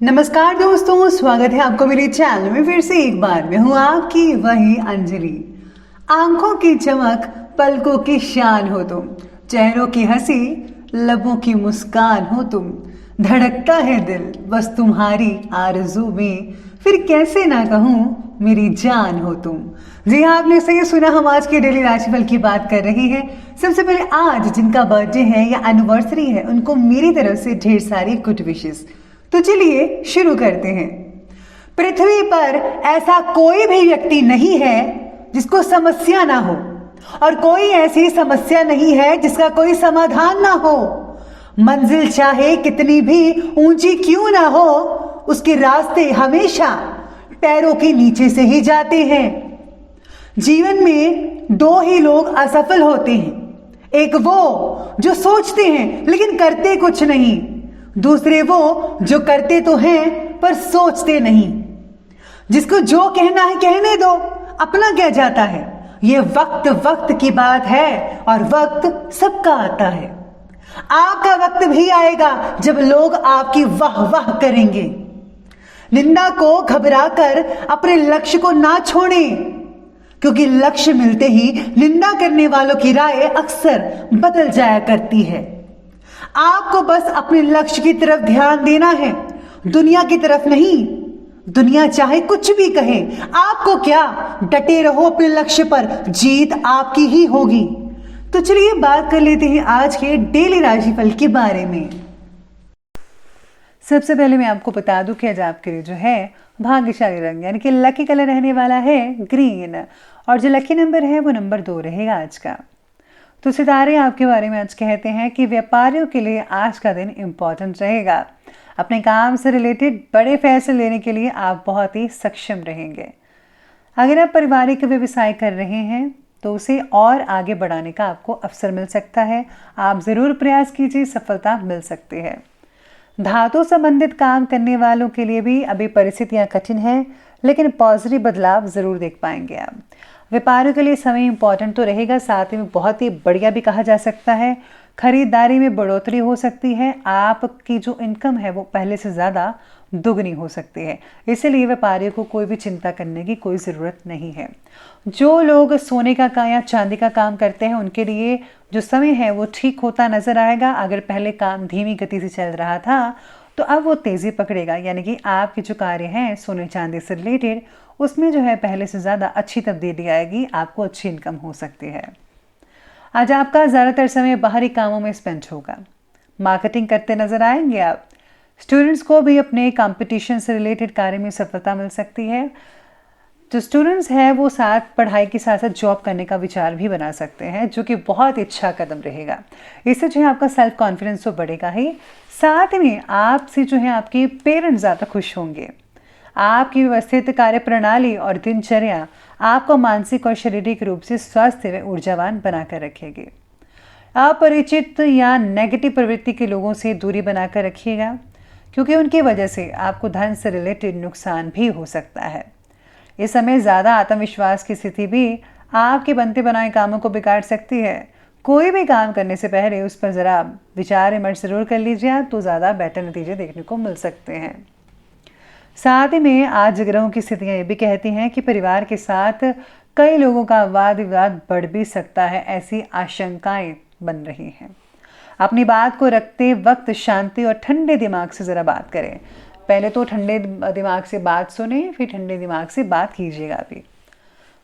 नमस्कार दोस्तों, स्वागत है आपको मेरे चैनल में फिर से एक बार। मैं हूँ आपकी वही अंजलि। आंखों की चमक, पलकों की शान हो तुम, चेहरों की हंसी, लबों की मुस्कान हो तुम। धड़कता है दिल बस तुम्हारी आरज़ू में, फिर कैसे ना कहूँ मेरी जान हो तुम। जी हाँ, आपने सही सुना, हम आज के डेली राशिफल की बात कर रहे हैं। सबसे पहले आज जिनका बर्थडे है या एनिवर्सरी है, उनको मेरी तरफ से ढेर सारी गुड विशेस। तो चलिए शुरू करते हैं। पृथ्वी पर ऐसा कोई भी व्यक्ति नहीं है जिसको समस्या ना हो, और कोई ऐसी समस्या नहीं है जिसका कोई समाधान ना हो। मंजिल चाहे कितनी भी ऊंची क्यों ना हो, उसके रास्ते हमेशा पैरों के नीचे से ही जाते हैं। जीवन में दो ही लोग असफल होते हैं, एक वो जो सोचते हैं लेकिन करते कुछ नहीं, दूसरे वो जो करते तो हैं पर सोचते नहीं। जिसको जो कहना है कहने दो, अपना क्या जाता है। ये वक्त वक्त की बात है और वक्त सबका आता है। आपका वक्त भी आएगा जब लोग आपकी वाह वाह करेंगे। निंदा को घबराकर अपने लक्ष्य को ना छोड़ें, क्योंकि लक्ष्य मिलते ही निंदा करने वालों की राय अक्सर बदल जाया करती है। आपको बस अपने लक्ष्य की तरफ ध्यान देना है, दुनिया की तरफ नहीं। दुनिया चाहे कुछ भी कहे, आपको क्या, डटे रहो अपने लक्ष्य पर, जीत आपकी ही होगी। तो चलिए बात कर लेते हैं आज के डेली राशिफल के बारे में। सबसे पहले मैं आपको बता दूं कि आज आपके लिए जो है भाग्यशाली रंग यानी कि लकी कलर रहने वाला है ग्रीन, और जो लकी नंबर है वो नंबर 2 रहेगा आज का। तो सितारे आपके बारे में आज कहते हैं कि व्यापारियों के लिए आज का दिन इम्पॉर्टेंट रहेगा। अपने काम से रिलेटेड बड़े फैसले लेने के लिए आप बहुत ही सक्षम रहेंगे। अगर आप पारिवारिक व्यवसाय कर रहे हैं तो उसे और आगे बढ़ाने का आपको अवसर मिल सकता है। आप ज़रूर प्रयास कीजिए, सफलता मिल सकती है। धातु संबंधित काम करने वालों के लिए भी अभी परिस्थितियाँ कठिन हैं, लेकिन पॉजिटिव बदलाव ज़रूर देख पाएंगे आप। व्यापारियों के लिए समय इंपॉर्टेंट तो रहेगा, साथ में बहुत ही बढ़िया भी कहा जा सकता है। खरीदारी में बढ़ोतरी हो सकती है, आपकी जो इनकम है वो पहले से ज़्यादा दुगनी हो सकती है। इसीलिए व्यापारियों को कोई भी चिंता करने की कोई ज़रूरत नहीं है। जो लोग सोने का काम या चांदी का काम करते हैं उनके लिए जो समय है वो ठीक होता नज़र आएगा। अगर पहले काम धीमी गति से चल रहा था तो अब वो तेज़ी पकड़ेगा, यानी कि आपके जो कार्य हैं सोने चांदी से रिलेटेड उसमें जो है पहले से ज़्यादा अच्छी तब्दीली आएगी, आपको अच्छी इनकम हो सकती है। आज आपका ज़्यादातर समय बाहरी कामों में स्पेंड होगा। मार्केटिंग करते नज़र आएंगे आप। स्टूडेंट्स को भी अपने कंपटीशन से रिलेटेड कार्य में सफलता मिल सकती है। जो स्टूडेंट्स हैं वो साथ पढ़ाई के साथ साथ जॉब करने का विचार भी बना सकते हैं, जो कि बहुत अच्छा कदम रहेगा। इससे जो है आपका सेल्फ कॉन्फिडेंस तो बढ़ेगा ही, साथ में आपसे जो है आपके पेरेंट्स ज़्यादा खुश होंगे। आपकी व्यवस्थित कार्य प्रणाली और दिनचर्या आपको मानसिक और शारीरिक रूप से स्वस्थ व ऊर्जावान बनाकर रखेगी। अपरिचित या नेगेटिव प्रवृत्ति के लोगों से दूरी बनाकर रखिएगा, क्योंकि उनकी वजह से आपको धन से रिलेटेड नुकसान भी हो सकता है। इस समय ज़्यादा आत्मविश्वास की स्थिति भी आपके बनते बनाए कामों को बिगाड़ सकती है। कोई भी काम करने से पहले उस पर ज़रा विचार विमर्श जरूर कर लीजिए, तो ज़्यादा बेटर नतीजे देखने को मिल सकते हैं। साथ ही में आज ग्रहों की स्थितियाँ ये भी कहती हैं कि परिवार के साथ कई लोगों का वाद विवाद बढ़ भी सकता है, ऐसी आशंकाएं बन रही हैं। अपनी बात को रखते वक्त शांति और ठंडे दिमाग से ज़रा बात करें। पहले तो ठंडे दिमाग से बात सुने, फिर ठंडे दिमाग से बात कीजिएगा भी।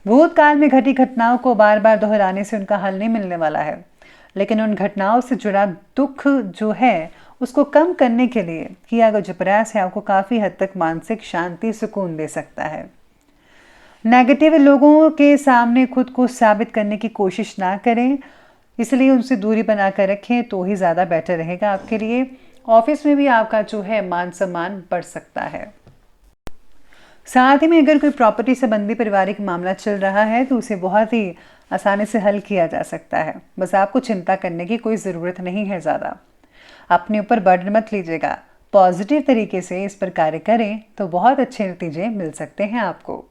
भूतकाल में घटी घटनाओं को बार बार दोहराने से उनका हल नहीं मिलने वाला है, लेकिन उन घटनाओं से जुड़ा दुख जो है उसको कम करने के लिए किया गया जो प्रयास है आपको काफ़ी हद तक मानसिक शांति सुकून दे सकता है। नेगेटिव लोगों के सामने खुद को साबित करने की कोशिश ना करें, इसलिए उनसे दूरी बनाकर रखें तो ही ज़्यादा बेटर रहेगा आपके लिए। ऑफिस में भी आपका जो है मान सम्मान बढ़ सकता है। साथ ही में अगर कोई प्रॉपर्टी संबंधी पारिवारिक मामला चल रहा है तो उसे बहुत ही आसानी से हल किया जा सकता है। बस आपको चिंता करने की कोई ज़रूरत नहीं है ज़्यादा। अपने ऊपर बर्डन मत लीजिएगा, पॉजिटिव तरीके से इस पर कार्य करें तो बहुत अच्छे नतीजे मिल सकते हैं आपको।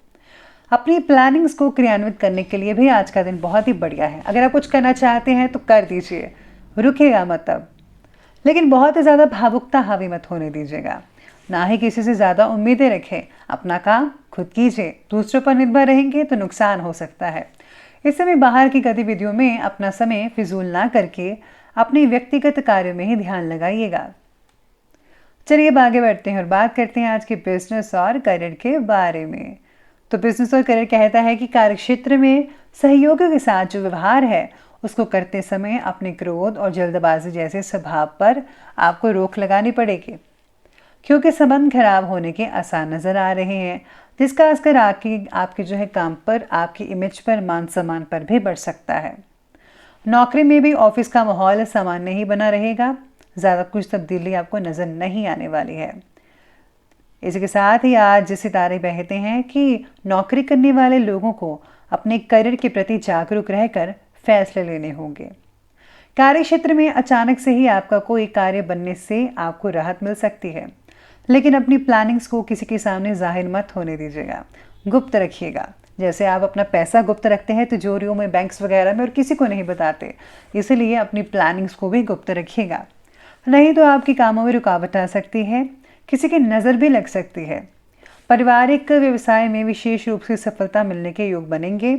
अपनी प्लानिंग्स को क्रियान्वित करने के लिए भी आज का दिन बहुत ही बढ़िया है। अगर आप कुछ करना चाहते हैं तो कर दीजिए, रुकिएगा मत अब। लेकिन बहुत ज़्यादा भावुकता हावी मत होने दीजिएगा। ना ही किसी से ज़्यादा उम्मीदें रखें। अपना काम खुद कीजिए, दूसरों पर निर्भर रहेंगे तो नुकसान हो सकता है। इस समय बाहर की गतिविधियों में अपना समय फिजूल ना करके अपने व्यक्तिगत कार्यों में ही ध्यान लगाइएगा। चलिए अब आगे बढ़ते हैं और बात करते हैं आज के बिजनेस और करियर के बारे में। तो बिजनेस और करियर कहता है कि कार्यक्षेत्र में सहयोगियों के साथ जो व्यवहार है उसको करते समय अपने क्रोध और जल्दबाजी जैसे स्वभाव पर आपको रोक लगानी पड़ेगी, क्योंकि संबंध खराब होने के आसार नजर आ रहे हैं, जिसका असर आपके जो है काम पर, आपकी इमेज पर, मान सम्मान पर भी बढ़ सकता है। नौकरी में भी ऑफिस का माहौल सामान्य ही बना रहेगा, ज़्यादा कुछ तब्दीली आपको नज़र नहीं आने वाली है। इसके साथ ही आज सितारे बहते हैं कि नौकरी करने वाले लोगों को अपने करियर के प्रति जागरूक रहकर फैसले लेने होंगे। कार्य क्षेत्र में अचानक से ही आपका कोई कार्य बनने से आपको राहत मिल सकती है, लेकिन अपनी प्लानिंग्स को किसी के सामने जाहिर मत होने दीजिएगा, गुप्त रखिएगा। जैसे आप अपना पैसा गुप्त रखते हैं तिजोरियों में, बैंक्स वगैरह में, और किसी को नहीं बताते, इसलिए अपनी प्लानिंग्स को भी गुप्त रखिएगा, नहीं तो आपके कामों में रुकावट आ सकती है, किसी की नज़र भी लग सकती है। पारिवारिक व्यवसाय में विशेष रूप से सफलता मिलने के योग बनेंगे।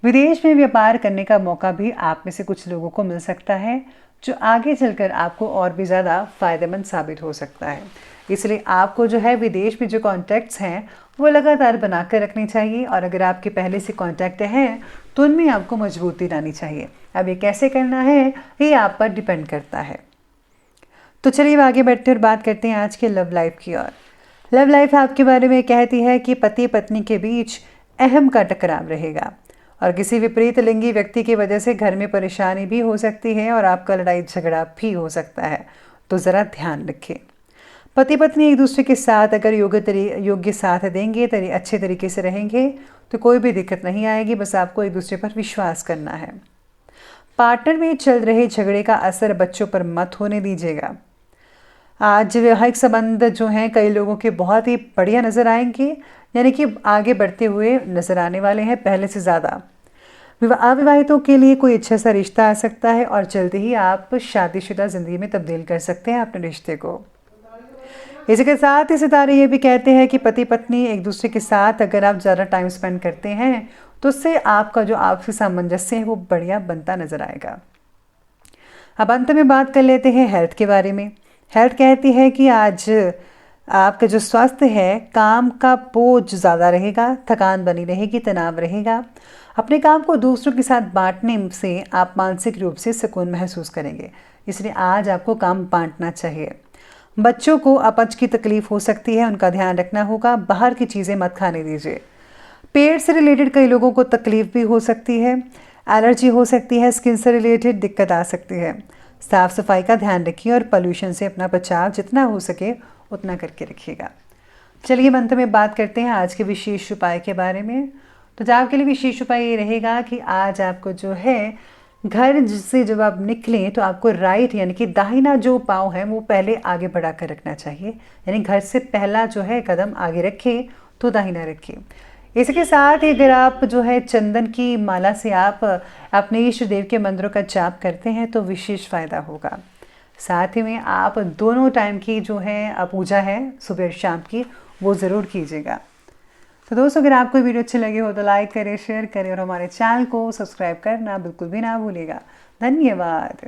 विदेश में व्यापार करने का मौका भी आप में से कुछ लोगों को मिल सकता है, जो आगे चलकर आपको और भी ज़्यादा फायदेमंद साबित हो सकता है। इसलिए आपको जो है विदेश में जो कॉन्टैक्ट्स हैं वो लगातार बनाकर रखनी चाहिए, और अगर आपके पहले से कॉन्टैक्ट हैं तो उनमें आपको मजबूती लानी चाहिए। अब ये कैसे करना है ये आप पर डिपेंड करता है। तो चलिए आगे बढ़ते और बात करते हैं आज के लव लाइफ की ओर। लव लाइफ आपके बारे में कहती है कि पति पत्नी के बीच अहम का टकराव रहेगा, और किसी विपरीत लिंगी व्यक्ति की वजह से घर में परेशानी भी हो सकती है और आपका लड़ाई झगड़ा भी हो सकता है, तो ज़रा ध्यान रखें। पति पत्नी एक दूसरे के साथ अगर योग्य साथ देंगे, अच्छे तरीके से रहेंगे तो कोई भी दिक्कत नहीं आएगी, बस आपको एक दूसरे पर विश्वास करना है। पार्टनर में चल रहे झगड़े का असर बच्चों पर मत होने दीजिएगा। आज वैवाहिक संबंध जो हैं कई लोगों के बहुत ही बढ़िया नज़र आएंगे, यानी कि आगे बढ़ते हुए नज़र आने वाले हैं पहले से ज़्यादा। अविवाहितों के लिए कोई अच्छा सा रिश्ता आ सकता है और जल्दी ही आप शादीशुदा ज़िंदगी में तब्दील कर सकते हैं अपने रिश्ते को। इसके साथ ही सितारे ये भी कहते हैं कि पति पत्नी एक दूसरे के साथ अगर आप ज़्यादा टाइम स्पेंड करते हैं तो उससे आपका जो आपसी सामंजस्य है वो बढ़िया बनता नज़र आएगा। अब अंत में बात कर लेते हैं हेल्थ के बारे में। हेल्थ कहती है कि आज आपका जो स्वास्थ्य है, काम का बोझ ज़्यादा रहेगा, थकान बनी रहेगी, तनाव रहेगा। अपने काम को दूसरों के साथ बांटने से आप मानसिक रूप से सुकून महसूस करेंगे, इसलिए आज आपको काम बांटना चाहिए। बच्चों को अपच की तकलीफ हो सकती है, उनका ध्यान रखना होगा। बाहर की चीज़ें मत खाने दीजिए। पेट से रिलेटेड कई लोगों को तकलीफ भी हो सकती है, एलर्जी हो सकती है, स्किन से रिलेटेड दिक्कत आ सकती है। साफ सफाई का ध्यान रखिए और पोल्यूशन से अपना बचाव जितना हो सके उतना करके रखिएगा। चलिए अंत में बात करते हैं आज के विशेष उपाय के बारे में। तो आपके लिए विशेष उपाय ये रहेगा कि आज आपको जो है घर से जब आप निकलें तो आपको राइट यानी कि दाहिना जो पाँव है वो पहले आगे बढ़ा कर रखना चाहिए, यानी घर से पहला जो है कदम आगे रखें तो दाहिना रखें। इसके साथ ही अगर आप जो है चंदन की माला से आप अपने इष्ट देव के मंत्रों का जाप करते हैं तो विशेष फ़ायदा होगा। साथ ही में आप दोनों टाइम की जो है पूजा है सुबह और शाम की वो ज़रूर कीजिएगा। तो दोस्तों अगर आपको वीडियो अच्छी लगी हो तो लाइक करें, शेयर करें और हमारे चैनल को सब्सक्राइब करना बिल्कुल भी ना भूलिएगा। धन्यवाद।